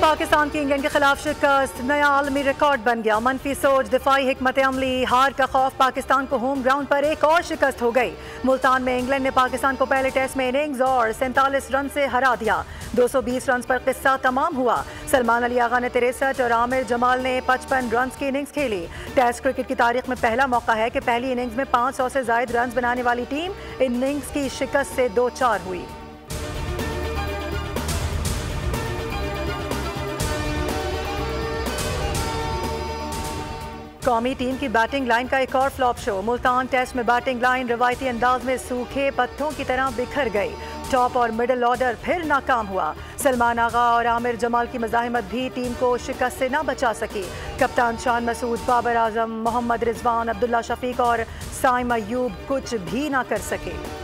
पाकिस्तान की इंग्लैंड के खिलाफ शिकस्त नया आलमी रिकॉर्ड बन गया। मनफी सोच, दिफाई हिकमत अमली, हार का खौफ, पाकिस्तान को होम ग्राउंड पर एक और शिकस्त हो गई। मुल्तान में इंग्लैंड ने पाकिस्तान को पहले टेस्ट में इनिंग्स और 47 रन से हरा दिया। 220 रन पर किस्सा तमाम हुआ। सलमान अली आगा ने 63 और आमिर जमाल ने 55 रन की इनिंग्स खेली। टेस्ट क्रिकेट की तारीख में पहला मौका है कि पहली इनिंग्स में 500 से ज्यादा रन बनाने वाली टीम इनिंग्स की शिकस्त से 2-4 हुई। कौमी टीम की बैटिंग लाइन का एक और फ्लॉप शो। मुल्तान टेस्ट में बैटिंग लाइन रवायती अंदाज में सूखे पत्थरों की तरह बिखर गई। टॉप और मिडिल ऑर्डर फिर नाकाम हुआ। सलमान आगा और आमिर जमाल की मज़ाहिमत भी टीम को शिकस्त से न बचा सकी। कप्तान शान मसूद, बाबर आजम, मोहम्मद रिजवान, अब्दुल्ला शफीक और साइम अयूब कुछ भी ना कर सके।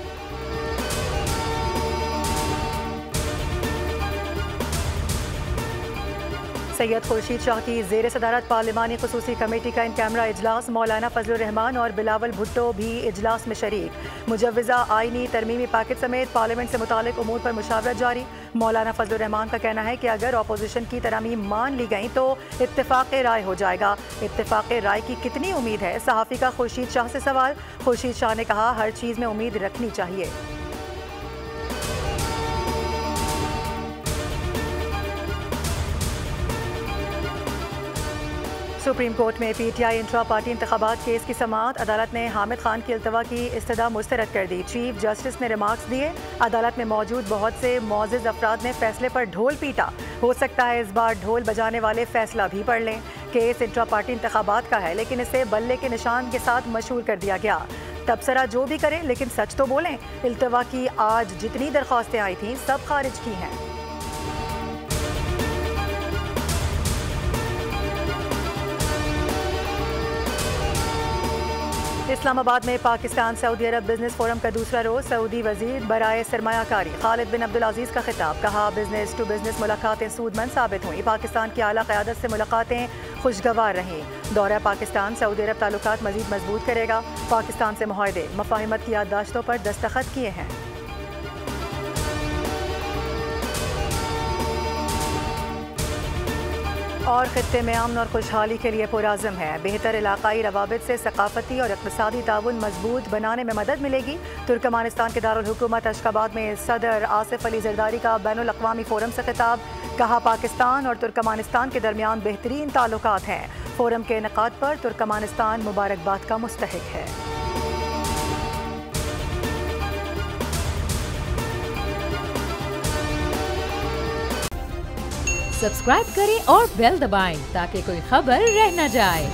सैयद खुर्शीद शाह की ज़ेर सदारत पार्लिमानी खुसूसी कमेटी का इन कैमरा इजलास। मौलाना फजलुर रहमान और बिलावल भुट्टो भी इजलास में शरीक। मुजव्विज़ा आईनी तरमीमी पैकेज समेत पार्लियामेंट से मुतालिक उमूर पर मुशावरत जारी। मौलाना फजलुर रहमान का कहना है कि अगर अपोजिशन की तरमीम मान ली गई तो इत्तेफाक राय हो जाएगा। इत्तेफाक राय की कितनी उम्मीद है? सहाफ़ी का खुर्शीद शाह से सवाल। खुर्शीद शाह ने कहा, हर चीज़ में उम्मीद रखनी चाहिए। सुप्रीम कोर्ट में पीटीआई इंट्रा पार्टी इंतखाबात केस की समाअत। अदालत ने हामिद खान की इल्तवा की इस्तदा मुस्तरद कर दी। चीफ जस्टिस ने रिमार्क्स दिए। अदालत में मौजूद बहुत से मोअज़्ज़िज़ अफराद ने फैसले पर ढोल पीटा। हो सकता है इस बार ढोल बजाने वाले फैसला भी पढ़ लें। केस इंट्रा पार्टी इंतखाबात का है, लेकिन इसे बल्ले के निशान के साथ मशहूर कर दिया गया। तबसरा जो भी करें लेकिन सच तो बोलें। इल्तवा की आज जितनी दरख्वास्तें आई थीं सब खारिज की हैं। इस्लामाबाद में पाकिस्तान सऊदी अरब बिजनेस फोरम का दूसरा रोज। सऊदी वजीर बराए सरमायाकारी खालिद बिन अब्दुल अजीज का खिताब। कहा, बिजनेस टू बिजनेस मुलाकातें सूदमंद साबित हुई। पाकिस्तान की आला क़यादत से मुलाकातें खुशगवार रहीं। दौरा पाकिस्तान सऊदी अरब ताल्लुकात मजीद मजबूत करेगा। पाकिस्तान से मुआहदे मफाहिमत की याददाश्तों पर दस्तखत किए हैं। और खित्ते में अमन और खुशहाली के लिए पुराज़म है। बेहतर इलाकाई रवाबित से सकाफती और इक़्तिसादी ताउन मजबूत बनाने में मदद मिलेगी। तुर्कमानिस्तान के दारुल हुकूमत अशखाबाद में सदर आसिफ अली ज़रदारी का बैनुल अक़वामी फोरम से खिताब। कहा, पाकिस्तान और तुर्कमानिस्तान के दरमियान बेहतरीन ताल्लुकात हैं। फोरम के इनेकाद पर तुर्कमानिस्तान मुबारकबाद का मुस्तहिक है। सब्सक्राइब करें और बेल दबाएं ताकि कोई खबर रह न जाए।